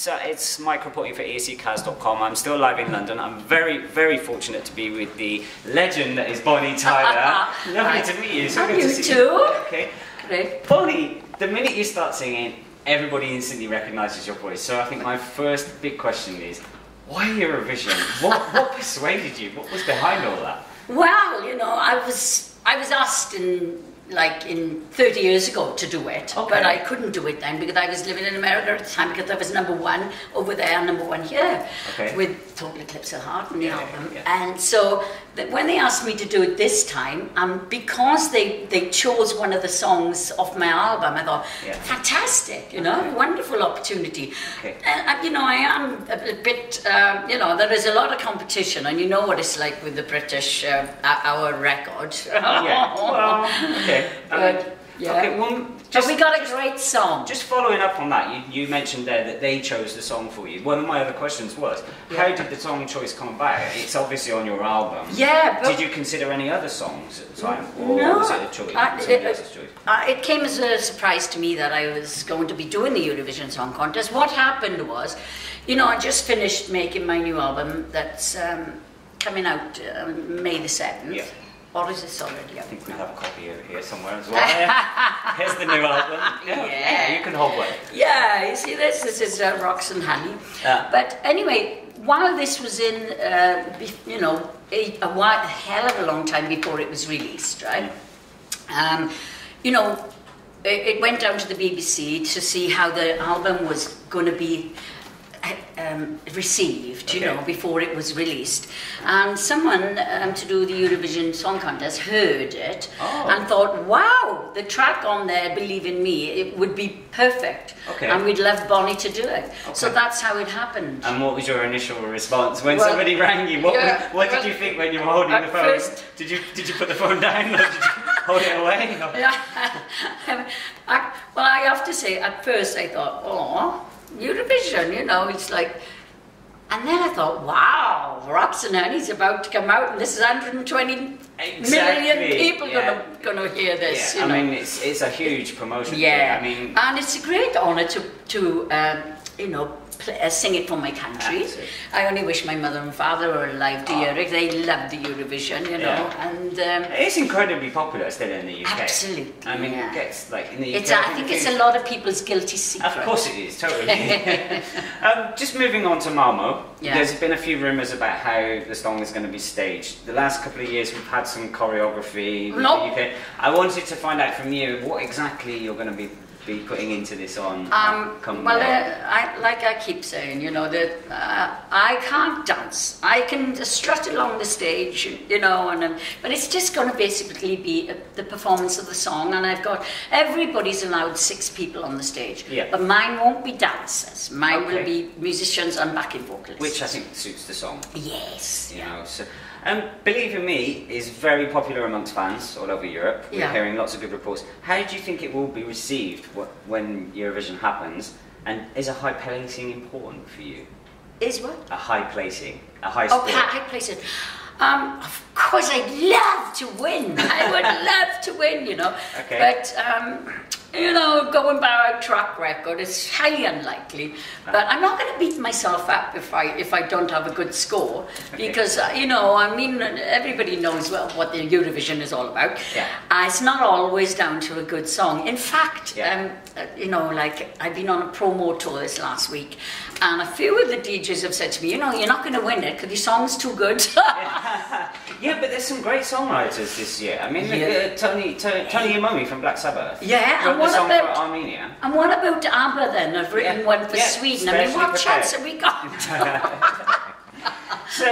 So it's Mike reporting for ESCKAZ.com. I'm still live in London. I'm very, very fortunate to be with the legend that is Bonnie Tyler. Lovely to meet you. So and good you to see too. You. Okay. Great. Bonnie, the minute you start singing, everybody instantly recognises your voice. So I think my first big question is, why Eurovision? What persuaded you? What was behind all that? Well, you know, I was asked in 30 years ago to do it, okay. but I couldn't do it then because I was living in America at the time, because I was #1 over there, #1 here, okay. with Total Eclipse of the Heart on the album. Yeah. And so when they asked me to do it this time, because they chose one of the songs off my album, I thought, fantastic, you know, wonderful opportunity. Okay. And you know, I am a bit, you know, there is a lot of competition, and you know what it's like with the British, our record. Yeah. Well, okay. Yeah. Okay, well, but we got a great song. Just following up on that, you mentioned there that they chose the song for you. One of my other questions was, how did the song choice come about? It's obviously on your album. Yeah, but did you consider any other songs at the time, or no, was it a choice? Somebody else's choice? It came as a surprise to me that I was going to be doing the Eurovision Song Contest. What happened was, you know, I just finished making my new album that's coming out May the 7th. Yeah. Or is this already? I think we have a copy of it here somewhere as well. Yeah. Here's the new album. Yeah, you can hold one. Yeah, you see this? This is Rocks and Honey. But anyway, while this was in, you know, a hell of a long time before it was released, right? You know, it went down to the BBC to see how the album was going to be received, you know, before it was released. And someone to do the Eurovision Song Contest heard it and thought, wow, the track on there, Believe in Me, it would be perfect. And we'd love Bonnie to do it. So that's how it happened. And what was your initial response when somebody rang you? What did you think when you were holding the phone? Did you put the phone down, or did you hold it away? Well, I have to say, at first I thought, oh, Eurovision, you know, it's like, and then I thought, wow, Rocks and Honey's about to come out, and this is 120 million people going to hear this. Yeah. You know? I mean, it's a huge promotion. Yeah, thing. I mean, and it's a great honour to you know, sing it for my country. Absolutely. I only wish my mother and father were alive to hear it. They love the Eurovision, you know, and it's incredibly popular still in the UK. Absolutely. I mean, it gets like in the UK. I think it's a lot of people's guilty secret. Of course it is, totally. Just moving on to Malmo. There's been a few rumours about how the song is going to be staged. The last couple of years we've had some choreography with the UK. I wanted to find out from you what exactly you're going to be putting into this on like I keep saying, you know, that I can't dance. I can strut along the stage, you know, but it's just going to basically be the performance of the song, and I've got, everybody's allowed 6 people on the stage, but mine won't be dancers. Mine will be musicians and backing vocalists. Which I think suits the song. Yes. You know, so Believe in Me is very popular amongst fans all over Europe. We're hearing lots of good reports. How do you think it will be received when Eurovision happens? And is a high placing important for you? Is what? A high placing, a high score. Oh, high placing. Of course, I'd love to win. I would love to win, you know. But you know, going by our track record, it's highly unlikely. But I'm not going to beat myself up if I don't have a good score, because you know, I mean, everybody knows well what the Eurovision is all about. It's not always down to a good song. In fact, you know, like I've been on a promo tour this last week, and a few of the DJs have said to me, you know, you're not going to win it because your song's too good. Yeah, but there's some great songwriters this year. I mean, Tony Iommi from Black Sabbath. Yeah, wrote the song for Armenia. And what about ABBA then? I've written one for Sweden. I mean, what chance have we got? So,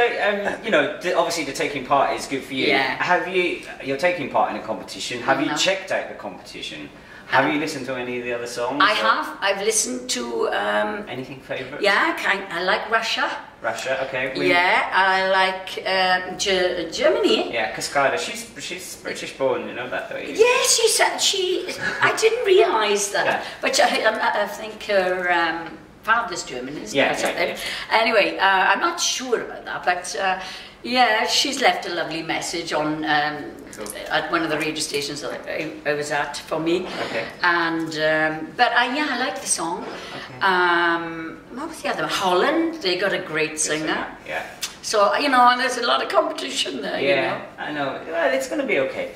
you know, obviously the taking part is good for you. You're taking part in a competition. Have you checked out the competition? Have you listened to any of the other songs? I have. I've listened to... anything favourite? Yeah, I like Russia. Russia, okay. I like Germany. Yeah, Cascada. She's British born, you know that, though. Yes, she said I didn't realise that. But I think her father's German, isn't it? Anyway, I'm not sure about that, but... Yeah, she's left a lovely message on Cool. at one of the radio stations that I was at for me. Okay. And but I like the song. Okay. What was the other one? Holland. They got a great singer. Yeah. So you know, and there's a lot of competition there. Yeah, you know? I know. Well, it's going to be okay.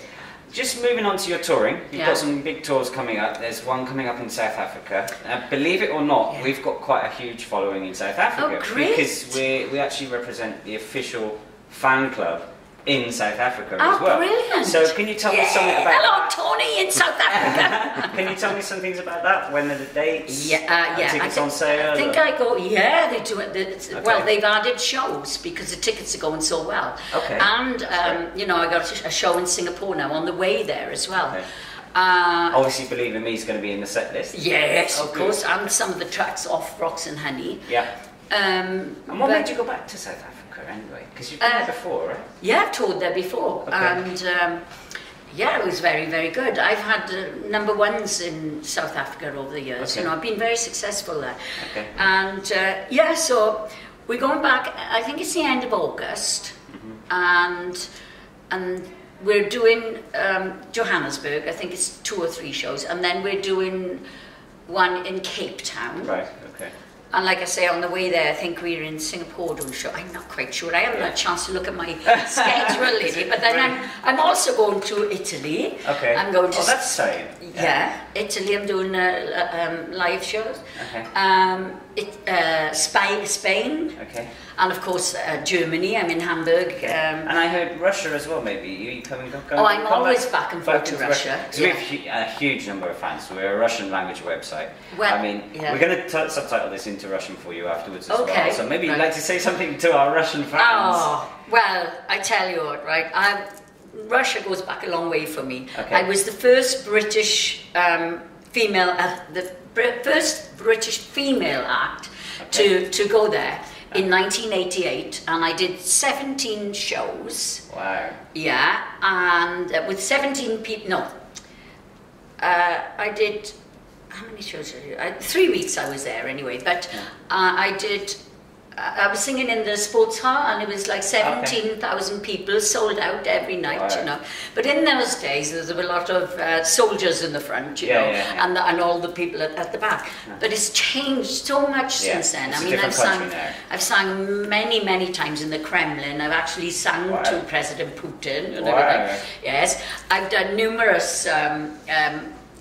Just moving on to your touring, you've got some big tours coming up. There's one coming up in South Africa. Believe it or not, we've got quite a huge following in South Africa. Oh, great. Because we actually represent the official fan club in South Africa as well. Oh, brilliant. So can you tell me something about Hello, that? Tony in South Africa. Can you tell me some things about that? When are the dates? Yeah. Tickets on sale? I think I go, they do it. Okay. Well, they've added shows because the tickets are going so well. Okay. And, you know, I got a show in Singapore now on the way there as well. Okay. Obviously, Believe in Me is going to be in the set list. Yes, of course. And some of the tracks off Rocks and Honey. Yeah. And what made you go back to South Africa anyway? Because you've been there before, right? Yeah, I've toured there before. Okay. And yeah, it was very, very good. I've had number ones in South Africa over the years. Okay. You know, I've been very successful there. Okay. And yeah, so we're going back, I think it's the end of August. And we're doing Johannesburg, I think it's 2 or 3 shows. And then we're doing one in Cape Town. Right, okay. And like I say, on the way there, I think we're in Singapore doing a show. I'm not quite sure. I haven't had a chance to look at my schedule lately. But then I'm also going to Italy. Okay. I'm going to that's exciting. Yeah, Italy. I'm doing live shows. Okay. Spain. Okay. And of course, Germany. I'm in Hamburg. And I heard Russia as well, maybe. You coming? I'm always back and forth to Russia. So we have a huge number of fans. We're a Russian language website. Well, I mean, we're going to subtitle this into Russian for you afterwards as Okay. well. So maybe you'd like to say something to our Russian fans. Oh, well, I tell you what, right? Russia goes back a long way for me. Okay. I was the first British female, first British female act to go there in 1988, and I did 17 shows. Wow. Yeah, and with 17 people. No, I did. How many shows did I do? 3 weeks I was there anyway, but I did. I was singing in the sports hall, and it was like 17,000 people, sold out every night, you know. But in those days, there were a lot of soldiers in the front, you know, and all the people at the back. But it's changed so much since then. I mean, I've sung many times in the Kremlin. I've actually sung to President Putin and everything. Yes, I've done numerous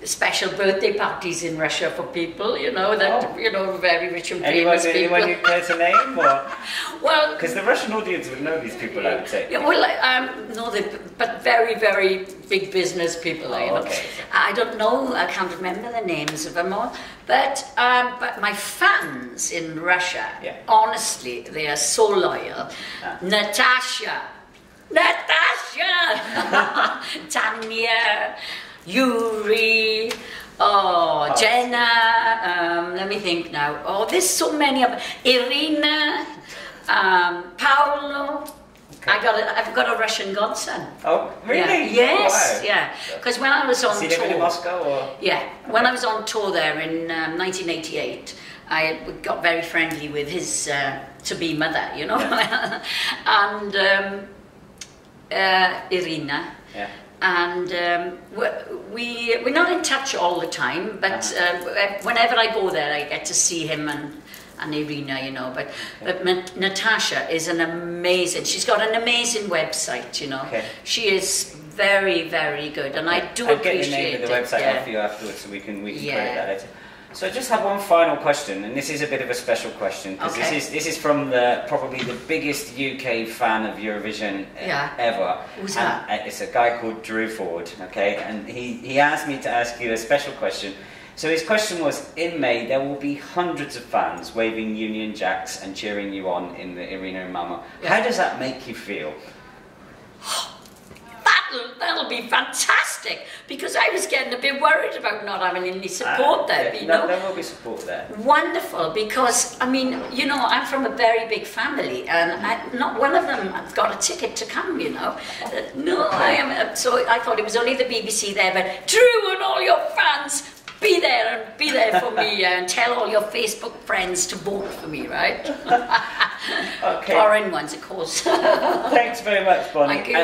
special birthday parties in Russia for people, you know, that you know, very rich and famous people. Anyone you care to name? Or? Well, because the Russian audience would know these people, I would say. Yeah, well, no, but very big business people. You know. Okay. I don't know. I can't remember the names of them all. But my fans in Russia, honestly, they are so loyal. Natasha, Tanya. Yuri, Jenna, let me think now. Oh, there's so many of them. Irina, Paolo. I've got a Russian godson. Oh, really? Yeah. Yes, wow. yeah. Because when I was on tour... tour... in Moscow, or...? Yeah, when I was on tour there in 1988, I got very friendly with his to-be mother, you know, and Irina. Yeah. And we're not in touch all the time, but whenever I go there, I get to see him and Irina, you know. But Natasha is an amazing. She's got an amazing website, you know. Okay. She is very good, and I do appreciate it. I'll get the name of the website off you afterwards, so we can credit that later. So I just have one final question, and this is a bit of a special question, because this is from probably the biggest UK fan of Eurovision ever. Who's that? It's a guy called Drew Ford, okay? And he asked me to ask you a special question. So his question was, in May there will be hundreds of fans waving Union Jacks and cheering you on in the arena in Malmo. How does that make you feel? That'll be fantastic, because I was getting a bit worried about not having any support there. You know? There will be support there. Wonderful, because I mean, you know, I'm from a very big family, and not one of them have got a ticket to come. You know, no, I am. So I thought it was only the BBC there, but Drew and all your fans, be there for me, and tell all your Facebook friends to vote for me, right? Okay. Foreign ones, of course. Thanks very much, Bonnie. Thank you.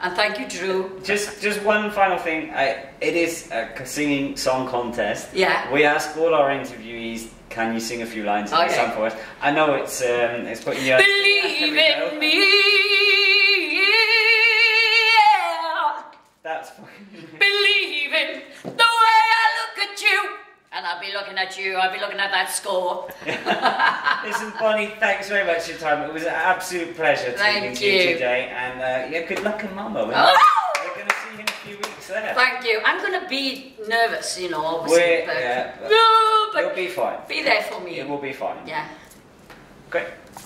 And thank you, Drew. Just one final thing. It is a singing song contest. Yeah. We ask all our interviewees, can you sing a few lines of the song for us? I know it's putting you. Believe in me. Yeah. That's fine. Believe in the way I look at you. And I'll be looking at you, I'll be looking at that score. Listen, Bonnie, thanks very much for your time. It was an absolute pleasure talking to you today. And yeah, good luck in Malmo. We're going to see you in a few weeks there. Thank you. I'm going to be nervous, you know, obviously. But no, but you'll be fine. Be there for me. It will be fine. Yeah. Great.